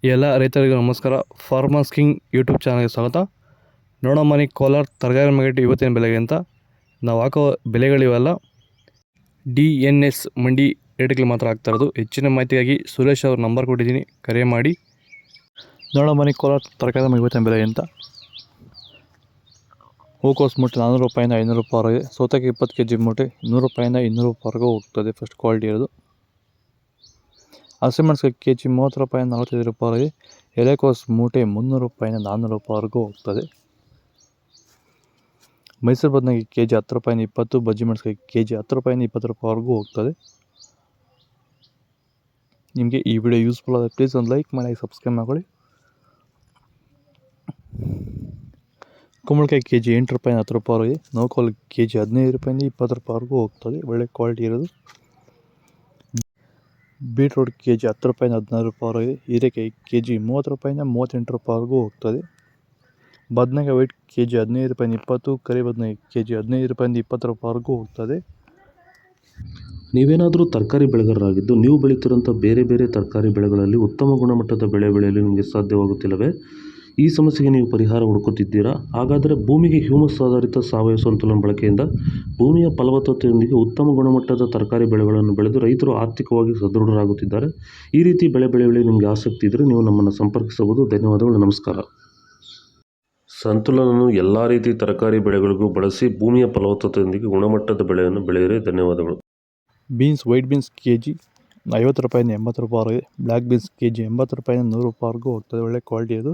ಎಲ್ಲ ರೈತರಿಗೂ ನಮಸ್ಕಾರ. ಫಾರ್ಮರ್ಸ್ ಕಿಂಗ್ ಯೂಟ್ಯೂಬ್ ಚಾನಲ್ಗೆ ಸ್ವಾಗತ. ನೋಡೋ ಮನೆ ಕೋಲಾರ ತರಕಾರಿ ಮಾರ್ಕೆಟ್ ಇವತ್ತಿನ ಬೆಲೆಗೆ ಅಂತ ನಾವು ಹಾಕೋ ಬೆಲೆಗಳಿವೆಲ್ಲ DNS ಮಂಡಿ ರೇಟ್ಗಳು ಮಾತ್ರ ಆಗ್ತಾ ಇರೋದು. ಹೆಚ್ಚಿನ ಮಾಹಿತಿಗಾಗಿ ಸುರೇಶ್ ಅವ್ರ ನಂಬರ್ ಕೊಟ್ಟಿದ್ದೀನಿ, ಕರೆ ಮಾಡಿ. ನೋಡೋ ಮನೆ ಕೋಲಾರ ತರಕಾರಿ ಮಾರ್ಕೆಟ್ ಇವತ್ತಿನ ಬೆಲೆಗೆ ಅಂತ ಹೂಕೋಸು ಮೂಟೆ 400 ರೂಪಾಯಿಂದ 500 ರೂಪಾಯಿವರೆಗೆ, ಸೌತೆಕಾಯಿ 20 kg ಮೂಟೆ 100 ರೂಪಾಯಿಂದ 200 ರೂಪಾಯಿವರೆಗೂ ಹೋಗ್ತದೆ. ಫಸ್ಟ್ ಕ್ವಾಲಿಟಿ ಇರೋದು. ಹಸಿಮೆಣಸಿಗೆ kg 30 ರೂಪಾಯಿಂದ 45 ರೂಪಾಯಿವರೆಗೆ, ಎಲೆಕೋಸು ಮೂಟೆ 300 ರೂಪಾಯಿಂದ 400 ರೂಪಾಯಿವರೆಗೂ ಹೋಗ್ತದೆ. ಮೈಸೂರು ಬದನೆಗೆ kg 10 ರೂಪಾಯಿಂದ 20, ಬಜ್ಜಿ ಮೆಣಸಿಗೆ kg 10 ರೂಪಾಯಿಂದ 20 ರೂಪಾಯಿವರೆಗೂ ಹೋಗ್ತದೆ. ನಿಮಗೆ ಈ ವಿಡಿಯೋ ಯೂಸ್ಫುಲ್ ಆದರೆ ಪ್ಲೀಸ್ ಒಂದು ಲೈಕ್ ಮಾಡಿ, ಸಬ್ಸ್ಕ್ರೈಬ್ ಮಾಡ್ಕೊಳ್ಳಿ. ಕುಂಬಳಕಾಯಿ kg 8 ರೂಪಾಯಿಂದ 10 ರೂಪಾಯಿವರೆಗೆ, ನೌಕೋಲ್ kg 15 ರೂಪಾಯಿಂದ 20 ರೂಪಾಯಿವರೆಗೂ ಹೋಗ್ತದೆ. ಒಳ್ಳೆ ಕ್ವಾಲಿಟಿ ಇರೋದು. ಬೀಟ್ರೋಟ್ kg 10 ರೂಪಾಯಿಂದ 16 ರೂಪಾಯಿವರೆಗೆ, ಹೀರೆಕಾಯಿ kg 30 ರೂಪಾಯಿಂದ 38 ರೂಪಾಯಿವರೆಗೂ ಹೋಗ್ತದೆ. ಬದನೆಕಾಯಿ ವೈಟ್ kg 15 ರೂಪಾಯಿಂದ 20, ಕರಿ ಬದನೆಕಾಯಿ kg 15 ರೂಪಾಯಿಂದ 20 ರೂಪಾಯಿವರೆಗೂ ಹೋಗ್ತದೆ. ನೀವೇನಾದರೂ ತರಕಾರಿ ಬೆಳೆಗಾರರಾಗಿದ್ದು ನೀವು ಬೆಳೀತಿರೋಂಥ ಬೇರೆ ಬೇರೆ ತರಕಾರಿ ಬೆಳೆಗಳಲ್ಲಿ ಉತ್ತಮ ಗುಣಮಟ್ಟದ ಬೆಳೆ ಬೆಳೆಯಲು ನಿಮಗೆ ಸಾಧ್ಯವಾಗುತ್ತಿಲ್ಲವೇ? ಈ ಸಮಸ್ಯೆಗೆ ನೀವು ಪರಿಹಾರ ಹುಡುಕುತ್ತಿದ್ದೀರಾ? ಹಾಗಾದರೆ ಭೂಮಿಗೆ ಹ್ಯೂಮಸ್ ಆಧಾರಿತ ಸಾವಯವ ಸಂತುಲನ ಬಳಕೆಯಿಂದ ಭೂಮಿಯ ಫಲವತ್ತತೆಯೊಂದಿಗೆ ಉತ್ತಮ ಗುಣಮಟ್ಟದ ತರಕಾರಿ ಬೆಳೆಗಳನ್ನು ಬೆಳೆದು ರೈತರು ಆರ್ಥಿಕವಾಗಿ ಸದೃಢರಾಗುತ್ತಿದ್ದಾರೆ. ಈ ರೀತಿ ಬೆಳೆ ಬೆಳೆಯಲು ನಿಮಗೆ ಆಸಕ್ತಿ ಇದ್ದರೆ ನೀವು ನಮ್ಮನ್ನು ಸಂಪರ್ಕಿಸಬಹುದು. ಧನ್ಯವಾದಗಳು, ನಮಸ್ಕಾರ. ಸಂತುಲನವನ್ನು ಎಲ್ಲ ರೀತಿ ತರಕಾರಿ ಬೆಳೆಗಳಿಗೂ ಬಳಸಿ ಭೂಮಿಯ ಫಲವತ್ತತೆಯೊಂದಿಗೆ ಗುಣಮಟ್ಟದ ಬೆಳೆಯನ್ನು ಬೆಳೆಯಿರಿ. ಧನ್ಯವಾದಗಳು. ಬೀನ್ಸ್ ವೈಟ್ ಬೀನ್ಸ್ kg 50 ರೂಪಾಯಿಂದ 80 ರೂಪಾಯಿವರೆಗೆ, ಬ್ಲ್ಯಾಕ್ ಬೀನ್ಸ್ kg 80 ರೂಪಾಯಿಂದ 100 ರೂಪಾಯಿವರೆಗೂ ಹೋಗ್ತದೆ. ಒಳ್ಳೆ ಕ್ವಾಲಿಟಿ ಇದು.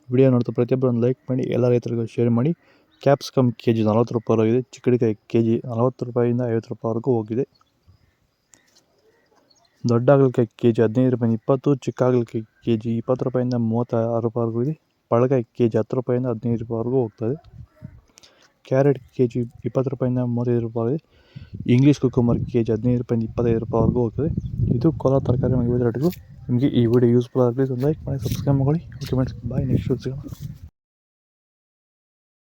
ವಿಡಿಯೋ ನೋಡ್ತಾ ಪ್ರತಿಯೊಬ್ಬರು ಒಂದು ಲೈಕ್ ಮಾಡಿ, ಎಲ್ಲ ರೈತರಿಗೂ ಶೇರ್ ಮಾಡಿ. ಕ್ಯಾಪ್ಸಿಕಮ್ kg 40 ರೂಪಾಯಿವರೆಗಿದೆ, ಚಿಕ್ಕಡಿಕಾಯಿ kg 40 ರೂಪಾಯಿಂದ 50 ರೂಪಾಯಿವರೆಗೂ ಹೋಗಿದೆ. ದೊಡ್ಡ ಹಾಗಲಕಾಯಿ kg 15 ರೂಪಾಯಿಂದ 20, ಚಿಕ್ಕ ಹಾಗಲಕಾಯಿ kg 20 ರೂಪಾಯಿಂದ 36 ರೂಪಾಯಿವರೆಗೂ ಇದೆ. ಪಳಕಾಯಿ kg 10 ರೂಪಾಯಿಂದ 15 ರೂಪಾಯಿವರೆಗೂ ಹೋಗ್ತದೆ. ಕ್ಯಾರೆಟ್ kg 20 ರೂಪಾಯಿಂದ 35 ರೂಪಾಯಿವರೆಗೆ, ಇಂಗ್ಲೀಷ್ ಕುಕುಂಬರ್ kg 15 ರೂಪಾಯಿಂದ 25 ರೂಪಾಯಿವರೆಗೂ ಹೋಗ್ತದೆ. ಇದು ಕೋಲಾರ ತರಕಾರಿ ಮಾರ್ಕೆಟ್ ರೇಟ್ಗಳು. ನಿಮಗೆ ಈ ವಿಡಿಯೋ ಯೂಸ್ಫುಲ್ ಆದರೆ ಪ್ಲೀಸ್ ಒಂದು ಲೈಕ್ ಮಾಡಿ, ಸಬ್ಸ್ಕ್ರೈಬ್ ಮಾಡಿ. ಓಕೆ ಫ್ರೆಂಡ್ಸ್, ಬಾಯ್. ನೆಕ್ಸ್ಟ್ ಸಿಗೋಣ.